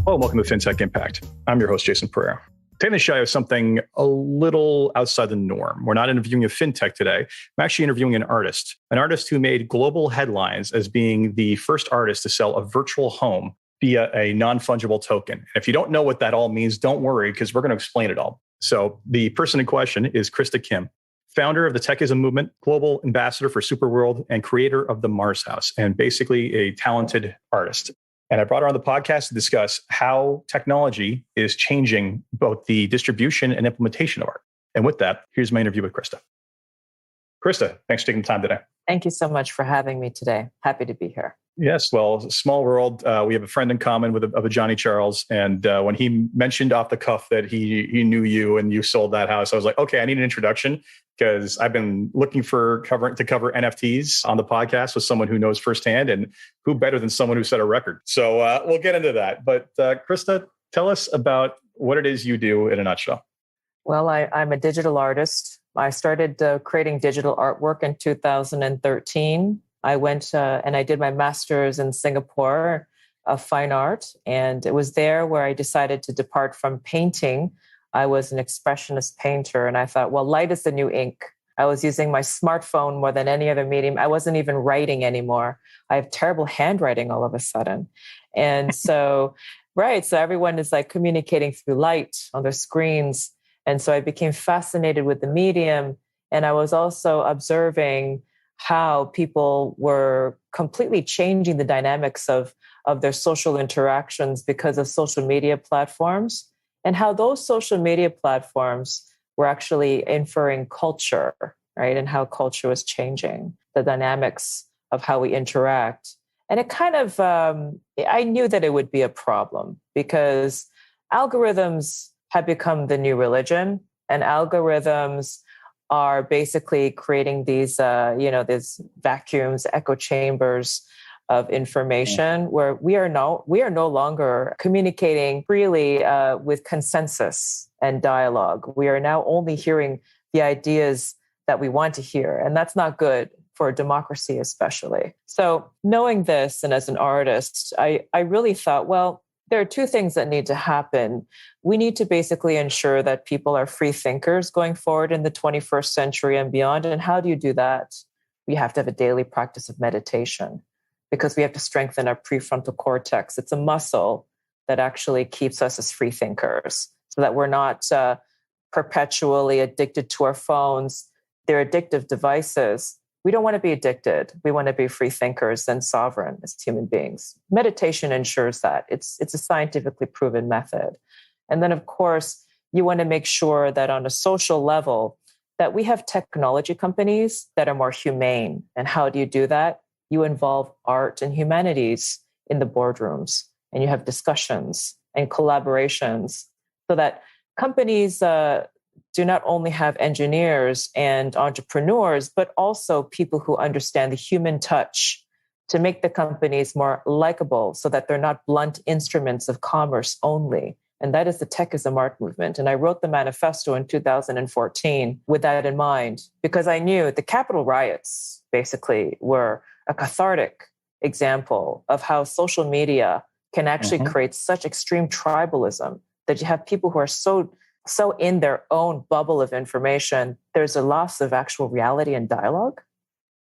Hello, and welcome to FinTech Impact. I'm your host, Jason Pereira. Today on the show, I have something a little outside the norm. We're not interviewing a fintech today. I'm actually interviewing an artist who made global headlines as being the first artist to sell a virtual home via a non-fungible token. If you don't know what that all means, don't worry, because we're going to explain it all. So the person in question is Krista Kim, founder of the Techism movement, global ambassador for Superworld, and creator of the Mars House, and basically a talented artist. And I brought her on the podcast to discuss how technology is changing both the distribution and implementation of art. And with that, here's my interview with Krista. Krista, thanks for taking the time today. Thank you so much for having me today. Happy to be here. Yes, well, small world. We have a friend in common of a Johnny Charles. And when he mentioned off the cuff that he knew you and you sold that house, I was like, okay, I need an introduction because I've been looking to cover NFTs on the podcast with someone who knows firsthand, and who better than someone who set a record. So we'll get into that. But Krista, tell us about what it is you do in a nutshell. Well, I'm a digital artist. I started creating digital artwork in 2013. I went and I did my master's in Singapore of fine art. And it was there where I decided to depart from painting. I was an expressionist painter. And I thought, well, light is the new ink. I was using my smartphone more than any other medium. I wasn't even writing anymore. I have terrible handwriting all of a sudden. And so, right. So everyone is like communicating through light on their screens. And so I became fascinated with the medium. And I was also observing how people were completely changing the dynamics of their social interactions because of social media platforms, and how those social media platforms were actually inferring culture, right? And how culture was changing the dynamics of how we interact. And it kind of, I knew that it would be a problem because algorithms have become the new religion, and algorithms are basically creating these, these vacuums, echo chambers of information where we are no longer communicating freely with consensus and dialogue. We are now only hearing the ideas that we want to hear, and that's not good for democracy, especially. So knowing this, and as an artist, I really thought, well, there are two things that need to happen. We need to basically ensure that people are free thinkers going forward in the 21st century and beyond. And how do you do that? We have to have a daily practice of meditation because we have to strengthen our prefrontal cortex. It's a muscle that actually keeps us as free thinkers so that we're not perpetually addicted to our phones. They're addictive devices. We don't want to be addicted. We want to be free thinkers and sovereign as human beings. Meditation ensures that. It's a scientifically proven method. And then, of course, you want to make sure that on a social level, that we have technology companies that are more humane. And how do you do that? You involve art and humanities in the boardrooms, and you have discussions and collaborations so that companies do not only have engineers and entrepreneurs, but also people who understand the human touch to make the companies more likable so that they're not blunt instruments of commerce only. And that is the Techism art movement. And I wrote the manifesto in 2014 with that in mind, because I knew the Capitol riots basically were a cathartic example of how social media can actually create such extreme tribalism that you have people who are so in their own bubble of information, there's a loss of actual reality and dialogue.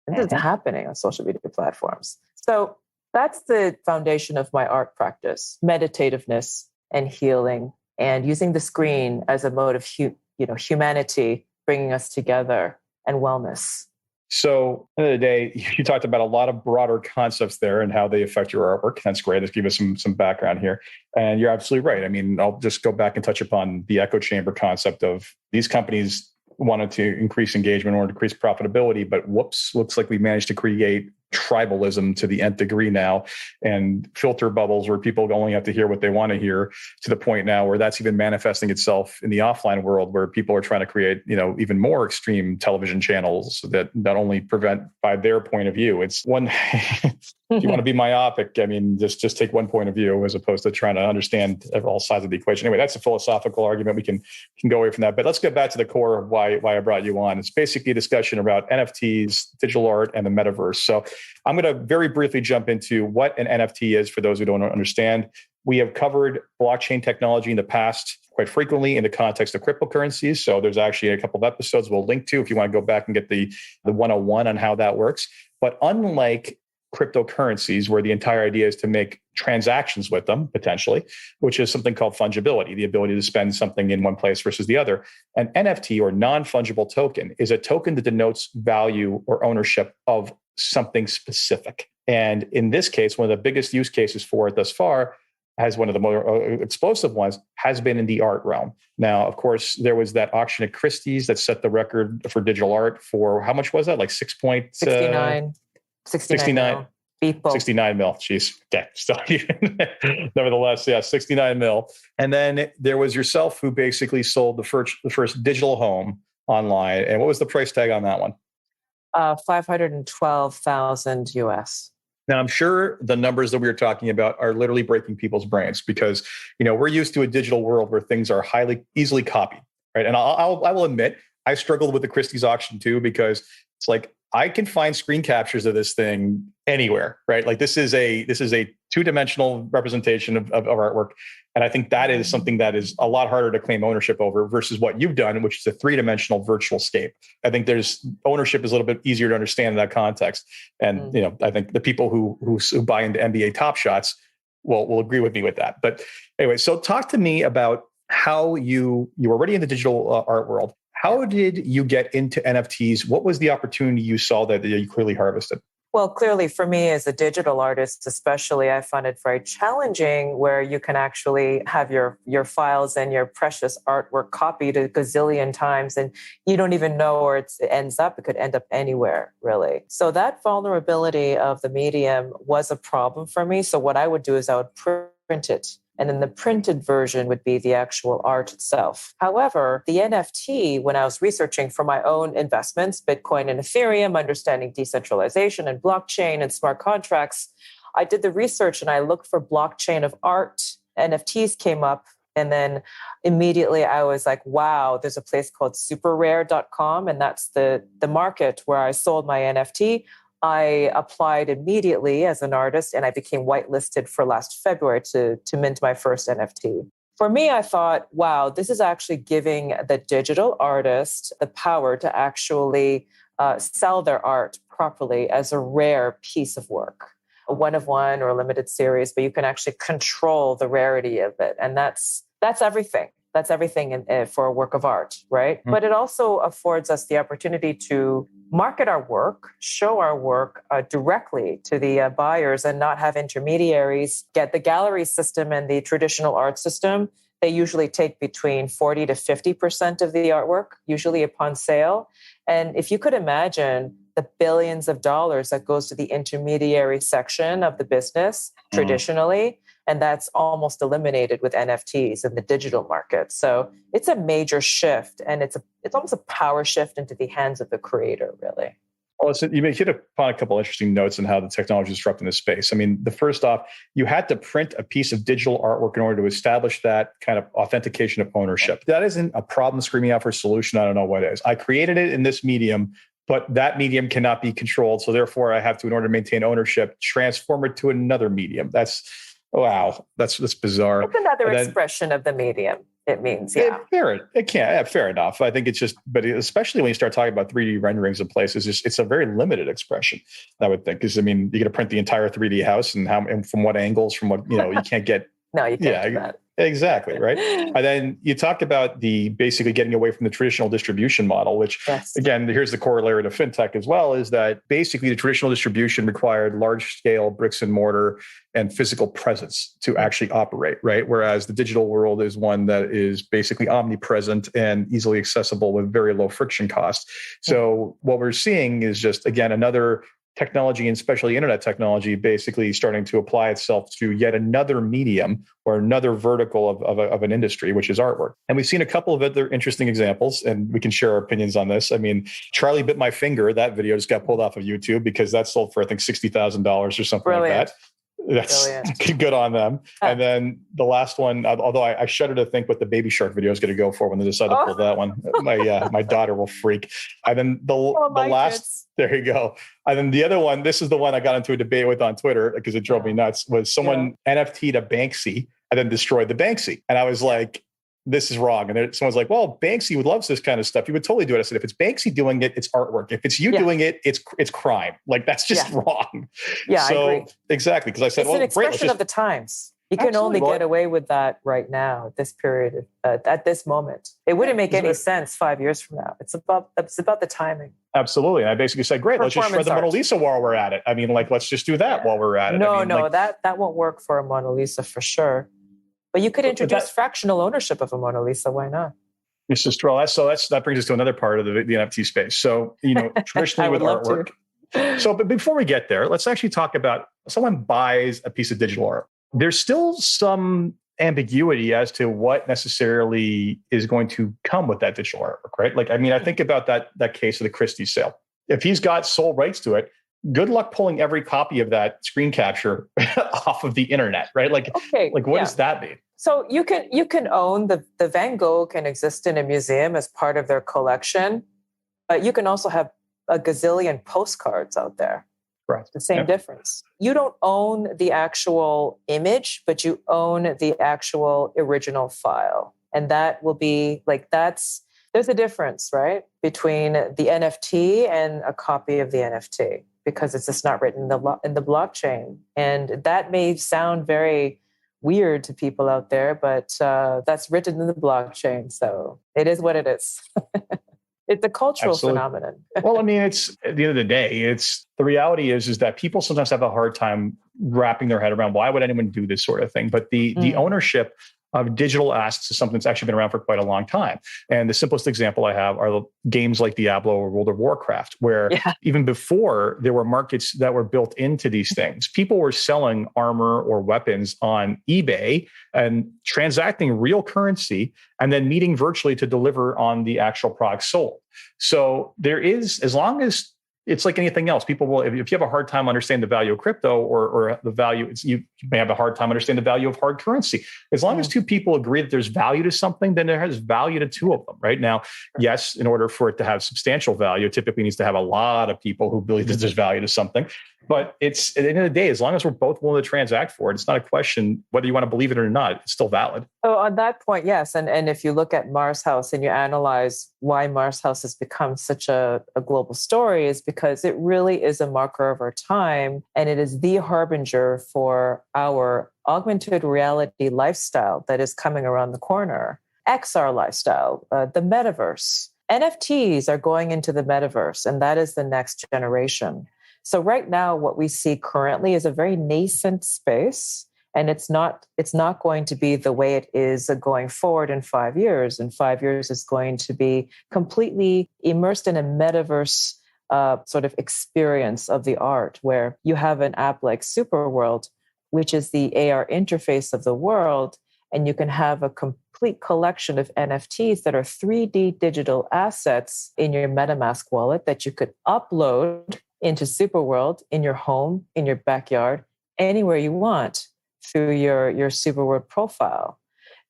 And this is happening on social media platforms. So that's the foundation of my art practice: meditativeness and healing, and using the screen as a mode of humanity, bringing us together, and wellness. So at the end of the day, you talked about a lot of broader concepts there and how they affect your artwork. That's great. Let's give us some background here. And you're absolutely right. I mean, I'll just go back and touch upon the echo chamber concept of these companies wanted to increase engagement or increase profitability, but whoops, looks like we managed to create tribalism to the nth degree now, and filter bubbles where people only have to hear what they want to hear, to the point now where that's even manifesting itself in the offline world, where people are trying to create, even more extreme television channels that not only prevent by their point of view. It's one, if you want to be myopic, I mean, just take one point of view as opposed to trying to understand all sides of the equation. Anyway, that's a philosophical argument. We can go away from that, but let's get back to the core of why I brought you on. It's basically a discussion about NFTs, digital art, and the metaverse. So I'm going to very briefly jump into what an NFT is for those who don't understand. We have covered blockchain technology in the past quite frequently in the context of cryptocurrencies. So there's actually a couple of episodes we'll link to if you want to go back and get the 101 on how that works. But unlike cryptocurrencies, where the entire idea is to make transactions with them, potentially, which is something called fungibility, the ability to spend something in one place versus the other. An NFT, or non-fungible token, is a token that denotes value or ownership of something specific. And in this case, one of the biggest use cases for it thus far, as one of the more explosive ones, has been in the art realm. Now, of course, there was that auction at Christie's that set the record for digital art for, how much was that? Like 69 people. 69 mil. Jeez. Okay. Still, nevertheless, yeah, 69 mil. And then there was yourself who basically sold the first digital home online. And what was the price tag on that one? 512,000 US. Now, I'm sure the numbers that we were talking about are literally breaking people's brains because, we're used to a digital world where things are easily copied, right? And I will admit, I struggled with the Christie's auction too, because it's like, I can find screen captures of this thing anywhere, right? Like this is a two-dimensional representation of artwork. And I think that is something that is a lot harder to claim ownership over versus what you've done, which is a three-dimensional virtual scape. I think there's ownership is a little bit easier to understand in that context. And, I think the people who buy into NBA Top Shots will agree with me with that. But anyway, so talk to me about how you were already in the digital art world. How did you get into NFTs? What was the opportunity you saw that you clearly harvested? Well, clearly for me as a digital artist, especially, I found it very challenging where you can actually have your files and your precious artwork copied a gazillion times and you don't even know where it ends up. It could end up anywhere, really. So that vulnerability of the medium was a problem for me. So what I would do is I would print it. And then the printed version would be the actual art itself. However, the NFT, when I was researching for my own investments, Bitcoin and Ethereum, understanding decentralization and blockchain and smart contracts, I did the research and I looked for blockchain of art. NFTs came up. And then immediately I was like, wow, there's a place called superrare.com. And that's the market where I sold my NFT. I applied immediately as an artist and I became whitelisted for last February to mint my first NFT. For me, I thought, wow, this is actually giving the digital artist the power to actually sell their art properly as a rare piece of work, a one of one or a limited series, but you can actually control the rarity of it. And that's everything. That's everything for a work of art, right? Mm-hmm. But it also affords us the opportunity to market our work, show our work directly to the buyers and not have intermediaries. Get the gallery system and the traditional art system, they usually take between 40 to 50% of the artwork, usually upon sale. And if you could imagine the billions of dollars that goes to the intermediary section of the business traditionally, and that's almost eliminated with NFTs in the digital market. So it's a major shift, and it's almost a power shift into the hands of the creator, really. Well, you hit upon a couple of interesting notes on how the technology is disrupting this space. I mean, the first off, you had to print a piece of digital artwork in order to establish that kind of authentication of ownership. That isn't a problem screaming out for a solution. I don't know what it is. I created it in this medium, but that medium cannot be controlled. So therefore, I have to, in order to maintain ownership, transform it to another medium. Wow, that's bizarre. It's another expression of the medium. It means, yeah. Fair enough. I think it's just, but especially when you start talking about 3D renderings of places, it's a very limited expression, I would think. Because, I mean, you're going to print the entire 3D house and from what angles, from what, you can't get. No, you can't do that. Exactly, right? And then you talked about the basically getting away from the traditional distribution model, which, again, here's the corollary to fintech as well, is that basically the traditional distribution required large-scale bricks and mortar and physical presence to actually operate, right? Whereas the digital world is one that is basically omnipresent and easily accessible with very low friction costs. So what we're seeing is just, again, another technology, and especially internet technology, basically starting to apply itself to yet another medium or another vertical of an industry, which is artwork. And we've seen a couple of other interesting examples, and we can share our opinions on this. I mean, Charlie Bit My Finger, that video just got pulled off of YouTube because that sold for, I think, $60,000 or something like that. That's good on them. And then the last one, although I shudder to think what the Baby Shark video is going to go for when they decide to pull that one. My daughter will freak. And then the last, there you go. And then the other one, this is the one I got into a debate with on Twitter because it drove me nuts, was someone NFT'd a Banksy and then destroyed the Banksy. And I was like, this is wrong. And then someone's like, well, Banksy would love this kind of stuff. You would totally do it. I said, if it's Banksy doing it, it's artwork. If it's you doing it, it's crime. Like, that's just wrong. Yeah, I agree. Exactly. Because I said, it's an expression of the times. You can only get away with that right now, at this period, at this moment. It wouldn't make any sense 5 years from now. It's about the timing. Absolutely. And I basically said, great, let's just shred the Mona Lisa while we're at it. I mean, like, let's just do that while we're at it. That won't work for a Mona Lisa for sure. But you could introduce fractional ownership of a Mona Lisa. Why not? This is true. That brings us to another part of the NFT space. So, traditionally with artwork. So, but before we get there, let's actually talk about someone buys a piece of digital art. There's still some ambiguity as to what necessarily is going to come with that digital artwork, right? Like, I mean, I think about that case of the Christie's sale. If he's got sole rights to it, good luck pulling every copy of that screen capture off of the internet, right? Like, what does that mean? So you can own the Van Gogh can exist in a museum as part of their collection, but you can also have a gazillion postcards out there. Right. The same difference. You don't own the actual image, but you own the actual original file. And that will be there's a difference, right? Between the NFT and a copy of the NFT, because it's just not written in the blockchain. And that may sound very weird to people out there, but that's written in the blockchain. So it is what it is. It's a cultural phenomenon. Well, I mean, it's at the end of the day, the reality is that people sometimes have a hard time wrapping their head around why would anyone do this sort of thing. But the ownership of digital assets is something that's actually been around for quite a long time. And the simplest example I have are games like Diablo or World of Warcraft, where even before there were markets that were built into these things, people were selling armor or weapons on eBay and transacting real currency and then meeting virtually to deliver on the actual product sold. So there is, as long as it's like anything else, people will, if you have a hard time understanding the value of crypto or the value, you may have a hard time understanding the value of hard currency. As long as two people agree that there's value to something, then there has value to two of them, right? Now, yes, in order for it to have substantial value, it typically needs to have a lot of people who believe that there's value to something. But it's, at the end of the day, as long as we're both willing to transact for it, it's not a question whether you want to believe it or not. It's still valid. So on that point, yes. And if you look at Mars House and you analyze why Mars House has become such a global story, is because it really is a marker of our time. And it is the harbinger for our augmented reality lifestyle that is coming around the corner. XR lifestyle, the metaverse. NFTs are going into the metaverse, and that is the next generation. So right now, what we see currently is a very nascent space, and it's not going to be the way it is going forward in 5 years. In 5 years, it's going to be completely immersed in a metaverse sort of experience of the art, where you have an app like Superworld, which is the AR interface of the world, and you can have a complete collection of NFTs that are 3D digital assets in your MetaMask wallet that you could upload into Superworld in your home, in your backyard, anywhere you want through your Superworld profile.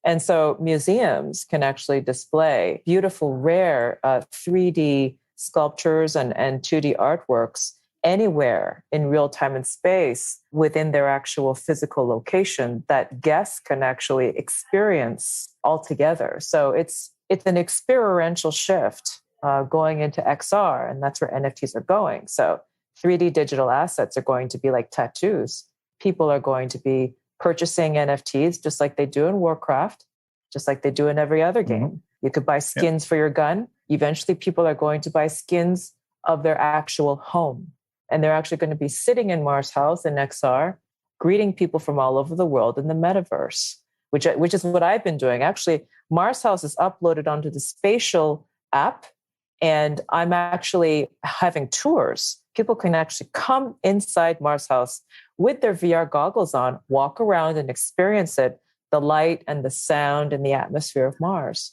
And so museums can actually display beautiful, rare 3D sculptures and 2D artworks anywhere in real time and space within their actual physical location that guests can actually experience altogether. So it's an experiential shift going into XR, and that's where NFTs are going. So 3D digital assets are going to be like tattoos. People are going to be purchasing NFTs just like they do in Warcraft, just like they do in every other game. Mm-hmm. You could buy skins for your gun. Eventually, people are going to buy skins of their actual home. And they're actually going to be sitting in Mars House in XR, greeting people from all over the world in the metaverse, which is what I've been doing. Actually, Mars House is uploaded onto the Spatial app, and I'm actually having tours. People can actually come inside Mars House with their VR goggles on, walk around and experience it, the light and the sound and the atmosphere of Mars.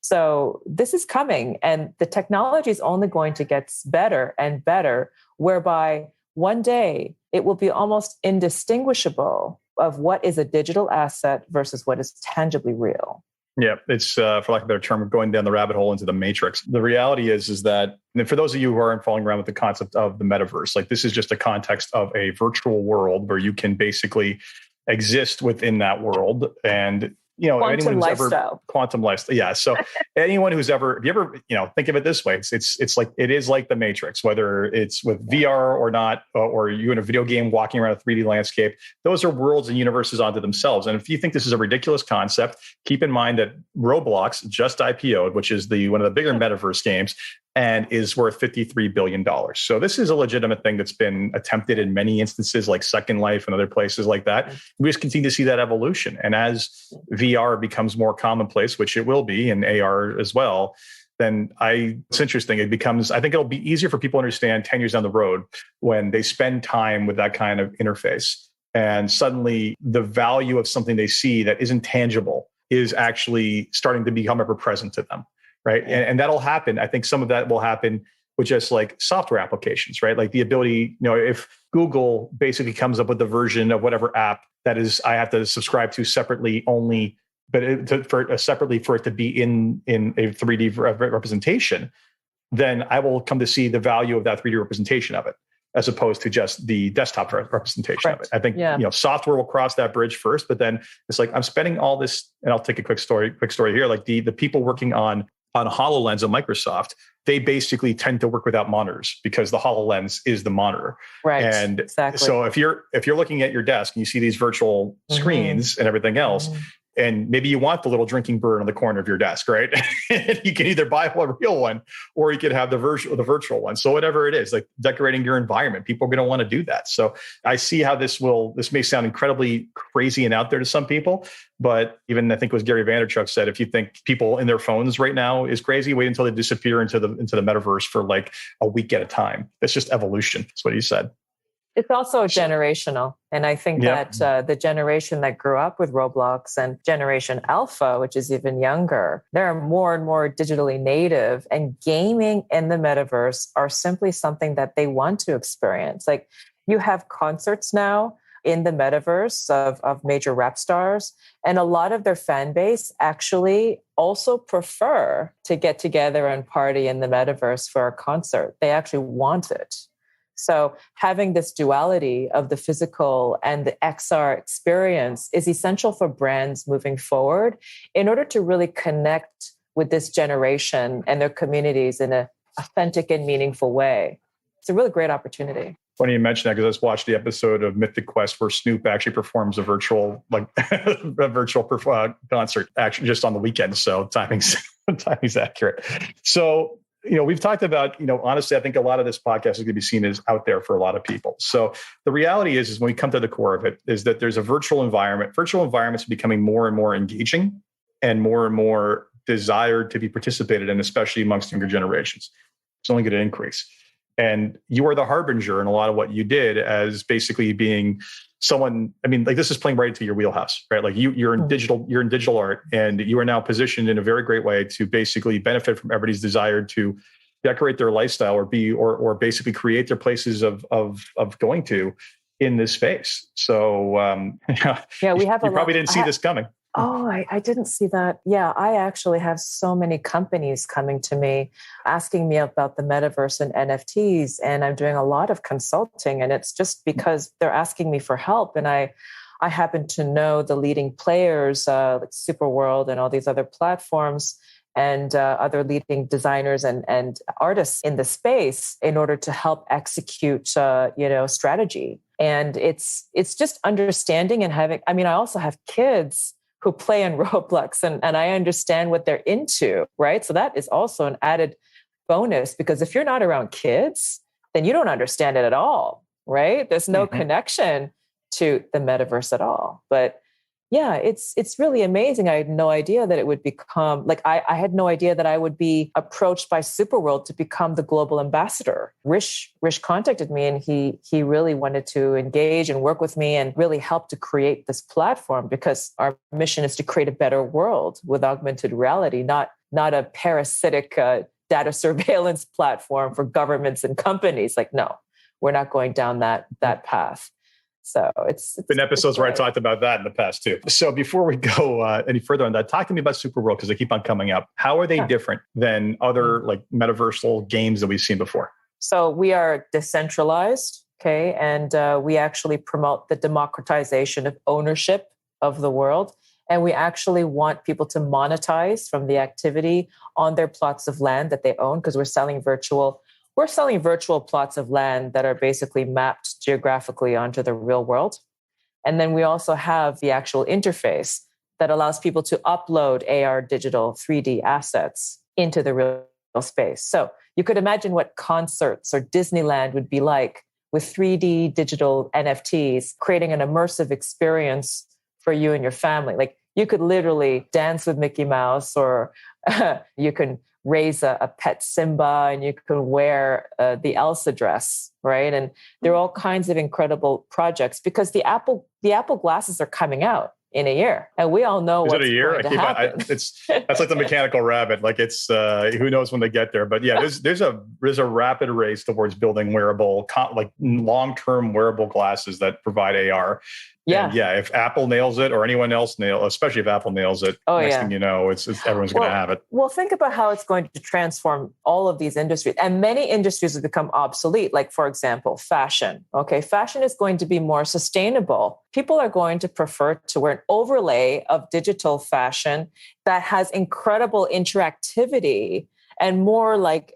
So this is coming, and the technology is only going to get better and better, whereby one day it will be almost indistinguishable of what is a digital asset versus what is tangibly real. Yeah, it's, for lack of a better term, going down the rabbit hole into the matrix. The reality is that, and for those of you who aren't following around with the concept of the metaverse, like this is just a context of a virtual world where you can basically exist within that world. And Quantum lifestyle. Quantum lifestyle. Yeah. So anyone who's ever, if you ever, think of it this way, it's like, it is like the Matrix, whether it's with VR or not, or you in a video game walking around a 3D landscape, those are worlds and universes onto themselves. And if you think this is a ridiculous concept, keep in mind that Roblox just IPO'd, which is one of the bigger metaverse games, and is worth $53 billion. So this is a legitimate thing that's been attempted in many instances, like Second Life and other places like that. We just continue to see that evolution. And as VR becomes more commonplace, which it will be, and AR as well, then it's interesting. I think it'll be easier for people to understand 10 years down the road when they spend time with that kind of interface. And suddenly the value of something they see that isn't tangible is actually starting to become ever present to them. Right. And that'll happen. I think some of that will happen with just like software applications, right? Like the ability, if Google basically comes up with the version of whatever app that is, I have to subscribe to separately only, but separately for it to be in a 3D representation, then I will come to see the value of that 3D representation of it, as opposed to just the desktop representation of it. I think, software will cross that bridge first, but then it's like, I'm spending all this, and I'll take a quick story here. Like the people working on HoloLens at Microsoft, they basically tend to work without monitors because the HoloLens is the monitor. Right. And exactly. So if you're looking at your desk and you see these virtual screens and everything else, and maybe you want the little drinking bird on the corner of your desk, right? You can either buy a real one or you could have the virtual one. So whatever it is, like decorating your environment, people are going to want to do that. So I see how this may sound incredibly crazy and out there to some people, but even I think it was Gary Vaynerchuk said, if you think people in their phones right now is crazy, wait until they disappear into the metaverse for like a week at a time. That's just evolution. That's what he said. It's also generational. And I think that the generation that grew up with Roblox and Generation Alpha, which is even younger, they're more and more digitally native, and gaming in the metaverse are simply something that they want to experience. Like you have concerts now in the metaverse of major rap stars, and a lot of their fan base actually also prefer to get together and party in the metaverse for a concert. They actually want it. So having this duality of the physical and the XR experience is essential for brands moving forward in order to really connect with this generation and their communities in an authentic and meaningful way. It's a really great opportunity. Funny you mentioned that, because I just watched the episode of Mythic Quest where Snoop actually performs a virtual concert actually just on the weekend. So timing's accurate. So we've talked about, honestly, I think a lot of this podcast is going to be seen as out there for a lot of people. So the reality is when we come to the core of it, is that there's a virtual environment. Virtual environments are becoming more and more engaging and more desired to be participated in, especially amongst younger generations. It's only going to increase. And you are the harbinger in a lot of what you did as basically being someone, this is playing right into your wheelhouse, right? Like you're in digital art, and you are now positioned in a very great way to basically benefit from everybody's desire to decorate their lifestyle or basically create their places of going to in this space. So we have you probably didn't see this coming. Oh, I didn't see that. Yeah, I actually have so many companies coming to me asking me about the metaverse and NFTs, and I'm doing a lot of consulting, and it's just because they're asking me for help. And I happen to know the leading players like Superworld and all these other platforms and other leading designers and artists in the space in order to help execute, strategy. And it's just understanding and having, I also have kids who play in Roblox and I understand what they're into, right? So that is also an added bonus, because if you're not around kids, then you don't understand it at all, right? There's no connection to the metaverse at all. But yeah, it's really amazing. I had no idea that it would become, I had no idea that I would be approached by Superworld to become the global ambassador. Rish contacted me, and he really wanted to engage and work with me and really help to create this platform, because our mission is to create a better world with augmented reality, not a parasitic data surveillance platform for governments and companies. No, we're not going down that path. So it's been episodes where I talked about that in the past too. So before we go any further on that, talk to me about Superworld, because they keep on coming up. How are they different than other metaversal games that we've seen before? So we are decentralized. Okay. And we actually promote the democratization of ownership of the world. And we actually want people to monetize from the activity on their plots of land that they own, because we're selling virtual plots of land that are basically mapped geographically onto the real world. And then we also have the actual interface that allows people to upload AR digital 3D assets into the real space. So you could imagine what concerts or Disneyland would be like with 3D digital NFTs, creating an immersive experience for you and your family. Like you could literally dance with Mickey Mouse, or you can raise a pet Simba, and you can wear the Elsa dress, right? And there are all kinds of incredible projects, because the Apple glasses are coming out in a year, and we all know what's going to happen. That's like the mechanical rabbit. Like it's who knows when they get there. But yeah, there's a rapid race towards building wearable, like long-term wearable glasses that provide AR. Yeah. And yeah, if Apple nails it, or anyone else especially if Apple nails it, next thing you know, it's everyone's going to have it. Well, think about how it's going to transform all of these industries. And many industries have become obsolete. Like, for example, fashion. Okay, fashion is going to be more sustainable. People are going to prefer to wear an overlay of digital fashion that has incredible interactivity and more like,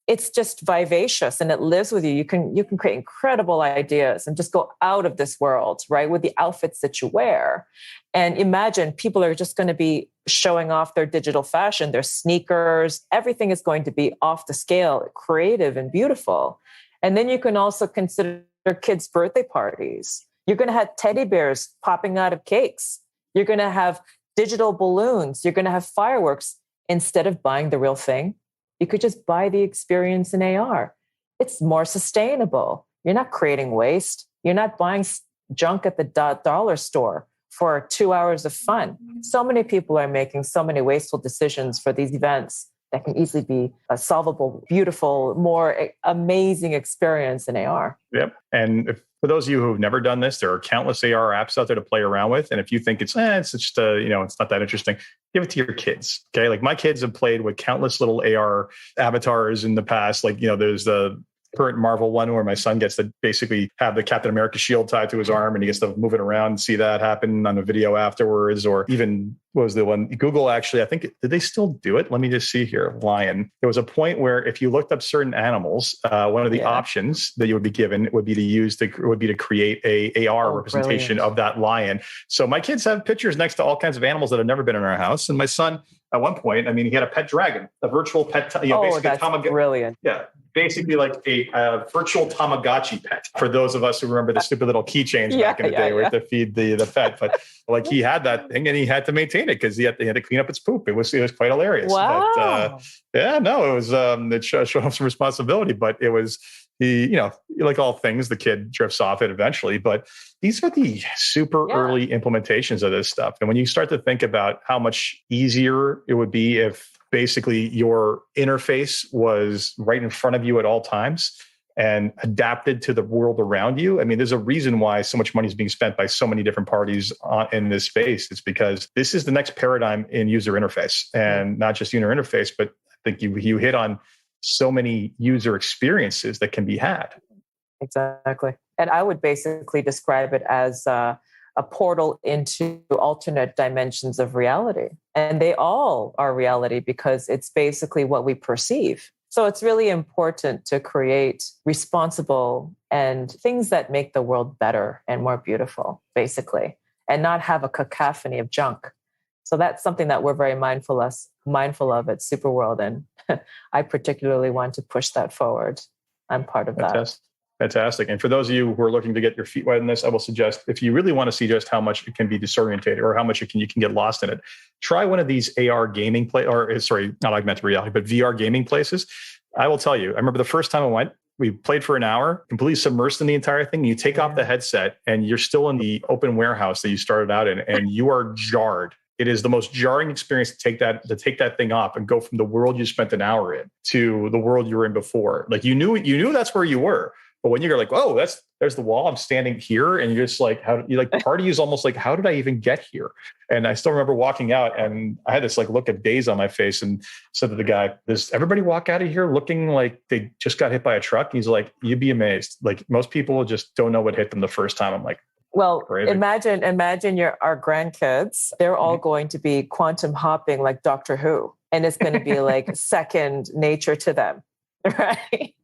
it's just vivacious and it lives with you. You can create incredible ideas and just go out of this world, right? With the outfits that you wear. And imagine people are just going to be showing off their digital fashion, their sneakers, everything is going to be off the scale, creative and beautiful. And then you can also consider kids' birthday parties. You're going to have teddy bears popping out of cakes. You're going to have digital balloons. You're going to have fireworks. Instead of buying the real thing, you could just buy the experience in AR. It's more sustainable. You're not creating waste. You're not buying junk at the dollar store for 2 hours of fun. So many people are making so many wasteful decisions for these events that can easily be a solvable, beautiful, more amazing experience in AR. Yep. And for those of you who've never done this, there are countless AR apps out there to play around with. And if you think it's just it's not that interesting, give it to your kids. Okay. Like my kids have played with countless little AR avatars in the past. Like, there's the current Marvel one where my son gets to basically have the Captain America shield tied to his arm, and he gets to move it around and see that happen on a video afterwards. Or even, what was the one? Google actually, I think, did they still do it? Let me just see here. Lion. There was a point where if you looked up certain animals, one of the options that you would be given would be to create a AR representation of that lion. So my kids have pictures next to all kinds of animals that have never been in our house. And my son, at one point, he had a pet dragon, a virtual pet, basically that's brilliant. Yeah. Basically like a virtual Tamagotchi pet, for those of us who remember the stupid little keychains back in the day where you had to feed the pet. But like he had that thing and he had to maintain it because he had to clean up its poop. It was quite hilarious. Wow. But, it was it showed him some responsibility, but it was like all things, the kid drifts off it eventually. But these are the super early implementations of this stuff. And when you start to think about how much easier it would be if basically your interface was right in front of you at all times and adapted to the world around you. There's a reason why so much money is being spent by so many different parties in this space. It's because this is the next paradigm in user interface, and not just user interface, but I think you hit on so many user experiences that can be had. Exactly. And I would basically describe it as a portal into alternate dimensions of reality. And they all are reality because it's basically what we perceive. So it's really important to create responsible and things that make the world better and more beautiful, basically, and not have a cacophony of junk. So that's something that we're very mindful of at Superworld. And I particularly want to push that forward. I'm part of that. Fantastic. And for those of you who are looking to get your feet wet in this, I will suggest, if you really want to see just how much it can be disorientated or how much you can get lost in it, try one of these AR gaming not augmented reality, but VR gaming places. I will tell you, I remember the first time I went, we played for an hour, completely submersed in the entire thing. You take off the headset and you're still in the open warehouse that you started out in, and you are jarred. It is the most jarring experience to take that thing off and go from the world you spent an hour in to the world you were in before. Like you knew that's where you were. But when you're like, oh, there's the wall, I'm standing here, and you're just like, part of you is almost like, how did I even get here? And I still remember walking out, and I had this like look of daze on my face, and said to the guy, does everybody walk out of here looking like they just got hit by a truck? He's like, you'd be amazed. Like, most people just don't know what hit them the first time. I'm like, well, crazy. imagine our grandkids, they're all going to be quantum hopping like Doctor Who. And it's going to be like second nature to them, right?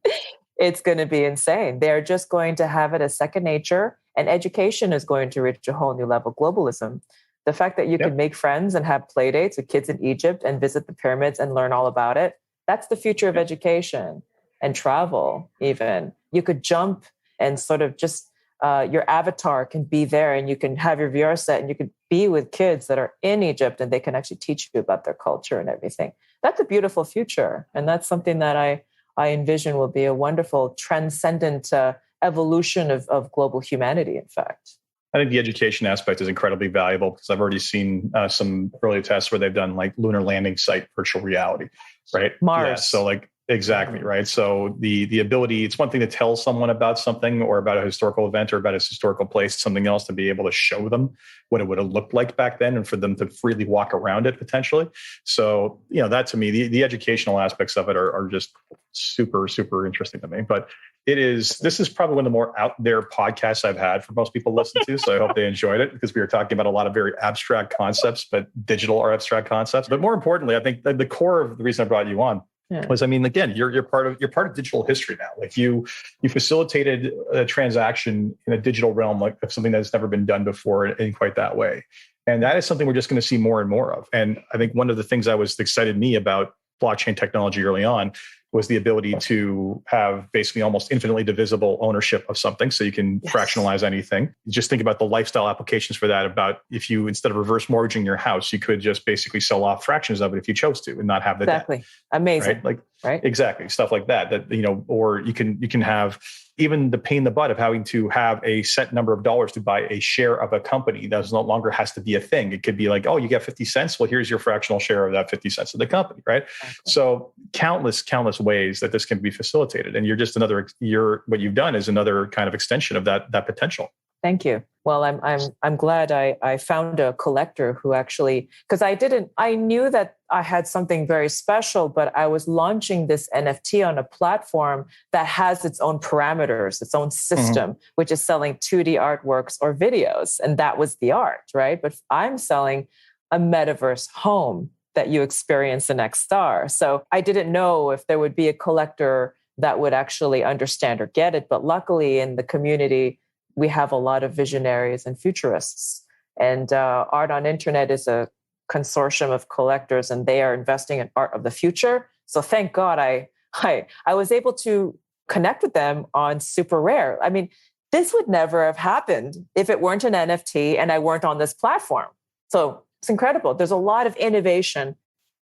It's going to be insane. They're just going to have it as second nature, and education is going to reach a whole new level. Globalism. The fact that you can make friends and have play dates with kids in Egypt and visit the pyramids and learn all about it. That's the future of education and travel. Even you could jump and sort of just your avatar can be there, and you can have your VR set, and you could be with kids that are in Egypt, and they can actually teach you about their culture and everything. That's a beautiful future. And that's something that I envision will be a wonderful transcendent evolution of global humanity, in fact. I think the education aspect is incredibly valuable, because I've already seen some early tests where they've done like lunar landing site virtual reality, right? Mars. Yeah, so like, exactly, right? So the ability, it's one thing to tell someone about something or about a historical event or about a historical place, something else to be able to show them what it would have looked like back then, and for them to freely walk around it potentially. So, that to me, the educational aspects of it are just super, super interesting to me. But this is probably one of the more out there podcasts I've had for most people to listen to. So I hope they enjoyed it, because we were talking about a lot of very abstract concepts, but digital are abstract concepts. But more importantly, I think the core of the reason I brought you on was, again, you're part of digital history now. Like you facilitated a transaction in a digital realm, like of something that's never been done before in quite that way. And that is something we're just going to see more and more of. And I think one of the things that excited me about blockchain technology early on was the ability to have basically almost infinitely divisible ownership of something. So you can fractionalize anything. Just think about the lifestyle applications for that. About if you, instead of reverse mortgaging your house, you could just basically sell off fractions of it if you chose to, and not have the debt. Amazing. Right? Exactly. Stuff like that, or you can have even the pain in the butt of having to have a set number of dollars to buy a share of a company that no longer has to be a thing. It could be like, oh, you get 50 cents. Well, here's your fractional share of that 50 cents of the company, right? Okay. So countless ways that this can be facilitated. And what you've done is another kind of extension of that potential. Thank you. Well, I'm glad I found a collector who actually, because I knew that I had something very special, but I was launching this NFT on a platform that has its own parameters, its own system, which is selling 2D artworks or videos. And that was the art, right? But I'm selling a metaverse home that you experience the next star. So I didn't know if there would be a collector that would actually understand or get it. But luckily in the community, we have a lot of visionaries and futurists. And Art on Internet is a consortium of collectors, and they are investing in art of the future. So thank God I was able to connect with them on Super Rare. I mean, this would never have happened if it weren't an NFT and I weren't on this platform. So it's incredible. There's a lot of innovation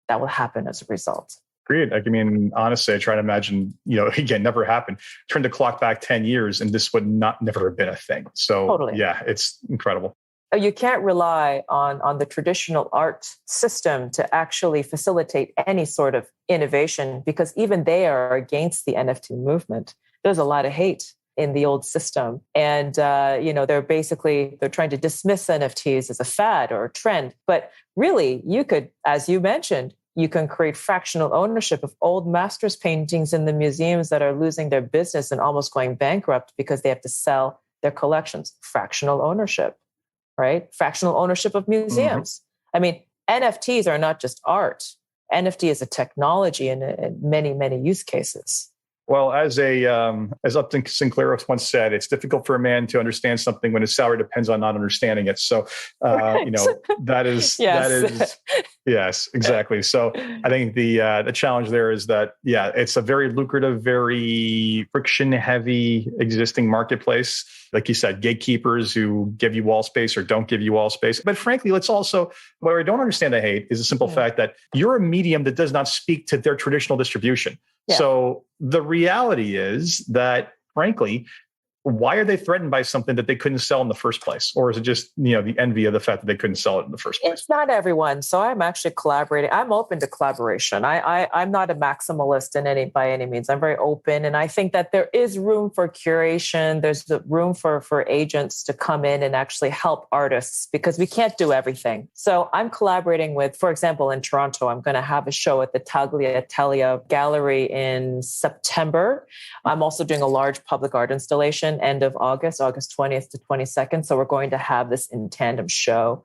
that will happen as a result. Agreed. I mean, honestly, I try to imagine, again, never happened. Turn the clock back 10 years and this would never have been a thing. So totally. Yeah, it's incredible. You can't rely on the traditional art system to actually facilitate any sort of innovation, because even they are against the NFT movement. There's a lot of hate in the old system. And, they're trying to dismiss NFTs as a fad or a trend. But really, you could, as you mentioned, you can create fractional ownership of old masters paintings in the museums that are losing their business and almost going bankrupt because they have to sell their collections. Fractional ownership, right? Fractional ownership of museums. I mean, NFTs are not just art. NFT is a technology in many, many use cases. Well, as Upton Sinclair once said, it's difficult for a man to understand something when his salary depends on not understanding it. So, that is, yes, exactly. So I think the challenge there is that, it's a very lucrative, very friction heavy existing marketplace. Like you said, gatekeepers who give you wall space or don't give you wall space. But frankly, what I don't understand, I hate, is the simple fact that you're a medium that does not speak to their traditional distribution. Yeah. So the reality is that, frankly, why are they threatened by something that they couldn't sell in the first place? Or is it just, the envy of the fact that they couldn't sell it in the first place? It's not everyone. So I'm actually collaborating. I'm open to collaboration. I'm not a maximalist by any means. I'm very open. And I think that there is room for curation. There's the room for agents to come in and actually help artists because we can't do everything. So I'm collaborating with, for example, in Toronto, I'm going to have a show at the Tagliatella Gallery in September. I'm also doing a large public art installation end of August 20th to 22nd. So we're going to have this in tandem show.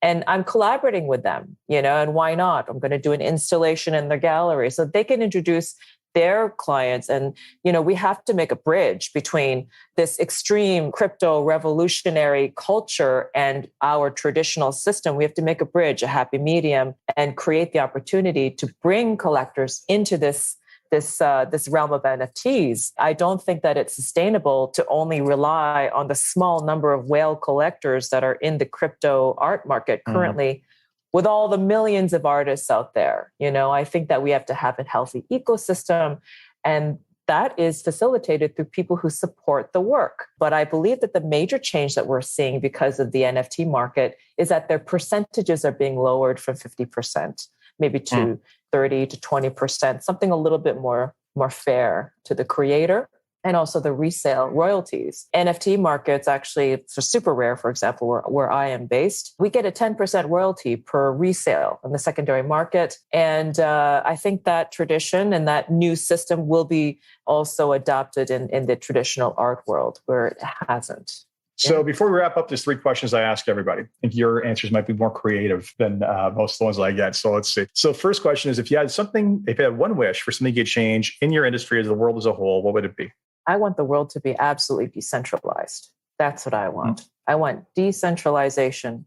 And I'm collaborating with them, and why not? I'm going to do an installation in their gallery so they can introduce their clients. And, we have to make a bridge between this extreme crypto revolutionary culture and our traditional system. We have to make a bridge, a happy medium, and create the opportunity to bring collectors into this realm of NFTs. I don't think that it's sustainable to only rely on the small number of whale collectors that are in the crypto art market currently. With all the millions of artists out there, I think that we have to have a healthy ecosystem, and that is facilitated through people who support the work. But I believe that the major change that we're seeing because of the NFT market is that their percentages are being lowered from 50%, maybe to 30 to 20%, something a little bit more fair to the creator. And also the resale royalties. NFT markets actually, for super rare, for example, where I am based, we get a 10% royalty per resale in the secondary market. And I think that tradition and that new system will be also adopted in the traditional art world where it hasn't. So before we wrap up, there's 3 questions I ask everybody. I think your answers might be more creative than most of the ones I get. So let's see. So first question is, if you had one wish for something to change in your industry as the world as a whole, what would it be? I want the world to be absolutely decentralized. That's what I want. I want decentralization.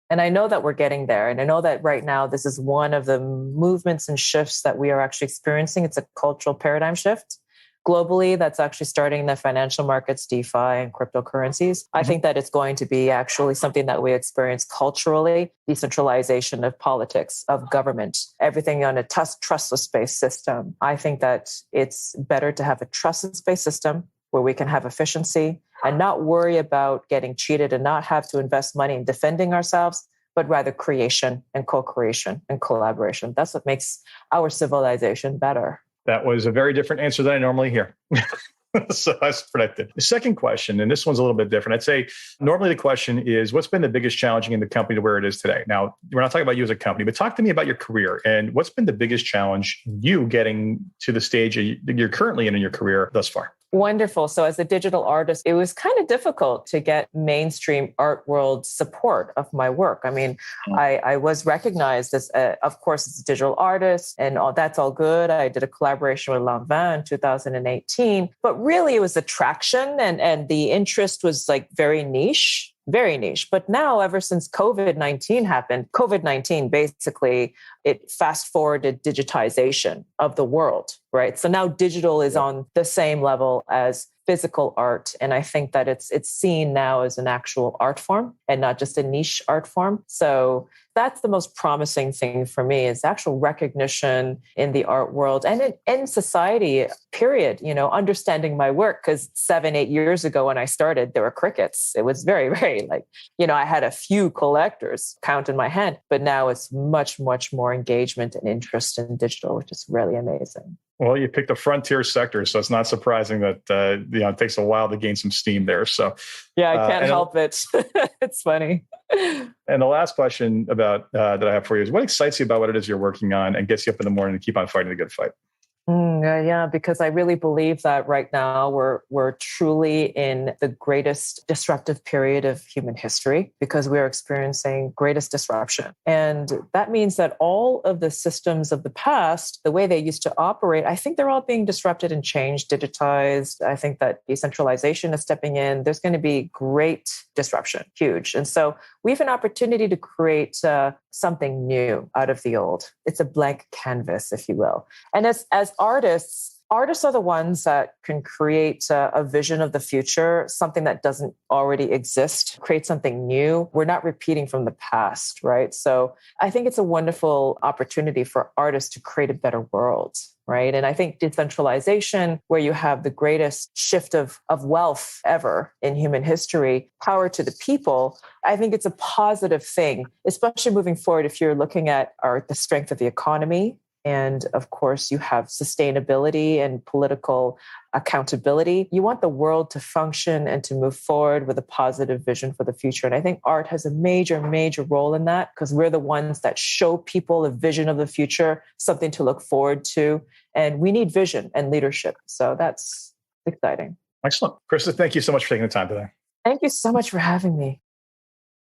And I know that we're getting there. And I know that right now, this is one of the movements and shifts that we are actually experiencing. It's a cultural paradigm shift. Globally, that's actually starting in the financial markets, DeFi and cryptocurrencies. I think that it's going to be actually something that we experience culturally, decentralization of politics, of government, everything on a trustless-based system. I think that it's better to have a trustless-based system where we can have efficiency and not worry about getting cheated and not have to invest money in defending ourselves, but rather creation and co-creation and collaboration. That's what makes our civilization better. That was a very different answer than I normally hear. So that's predicted. The second question, and this one's a little bit different. I'd say normally the question is, what's been the biggest challenge in the company to where it is today? Now, we're not talking about you as a company, but talk to me about your career and what's been the biggest challenge you getting to the stage you're currently in your career thus far? Wonderful. So as a digital artist, it was kind of difficult to get mainstream art world support of my work. I mean, I was recognized as, of course, as a digital artist and that's all good. I did a collaboration with Lanvin in 2018, but really it was the traction and the interest was like very niche. But now, ever since COVID-19 happened, COVID-19 basically, it fast forwarded digitization of the world, right? So now digital is on the same level as physical art. And I think that it's seen now as an actual art form and not just a niche art form. So that's the most promising thing for me is actual recognition in the art world and in society, period, understanding my work. Because 7-8 years ago when I started, there were crickets. It was very, very I had a few collectors count in my hand, but now it's much, much more engagement and interest in digital, which is really amazing. Well, you picked a frontier sector, so it's not surprising that it takes a while to gain some steam there. So, yeah, I can't help it. It's funny. And the last question about that I have for you is, what excites you about what it is you're working on and gets you up in the morning to keep on fighting the good fight? Yeah, because I really believe that right now we're truly in the greatest disruptive period of human history because we are experiencing greatest disruption. And that means that all of the systems of the past, the way they used to operate, I think they're all being disrupted and changed, digitized. I think that decentralization is stepping in. There's going to be great disruption, huge. And so we have an opportunity to create something new out of the old. It's a blank canvas, if you will. And as artists, Artists are the ones that can create a vision of the future, something that doesn't already exist, create something new. We're not repeating from the past, right? So I think it's a wonderful opportunity for artists to create a better world, right? And I think decentralization, where you have the greatest shift of wealth ever in human history, power to the people, I think it's a positive thing, especially moving forward if you're looking at the strength of the economy. And of course, you have sustainability and political accountability. You want the world to function and to move forward with a positive vision for the future. And I think art has a major, major role in that, because we're the ones that show people a vision of the future, something to look forward to. And we need vision and leadership. So that's exciting. Excellent. Krista, thank you so much for taking the time today. Thank you so much for having me.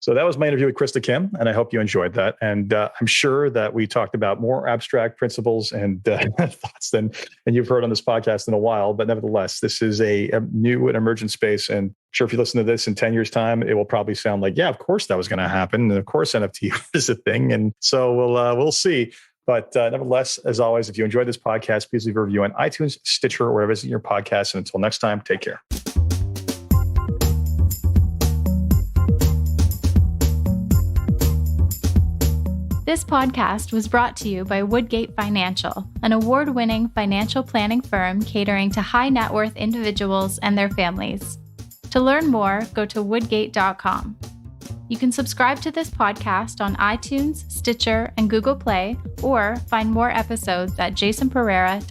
So that was my interview with Krista Kim, and I hope you enjoyed that. And I'm sure that we talked about more abstract principles and thoughts than you've heard on this podcast in a while. But nevertheless, this is a new and emergent space. And I'm sure if you listen to this in 10 years' time, it will probably sound like, yeah, of course that was going to happen. And of course NFT is a thing. And so we'll see. But nevertheless, as always, if you enjoyed this podcast, please leave a review on iTunes, Stitcher, or wherever visit your podcast. And until next time, take care. This podcast was brought to you by Woodgate Financial, an award-winning financial planning firm catering to high net worth individuals and their families. To learn more, go to woodgate.com. You can subscribe to this podcast on iTunes, Stitcher, and Google Play, or find more episodes at jasonpereira.com.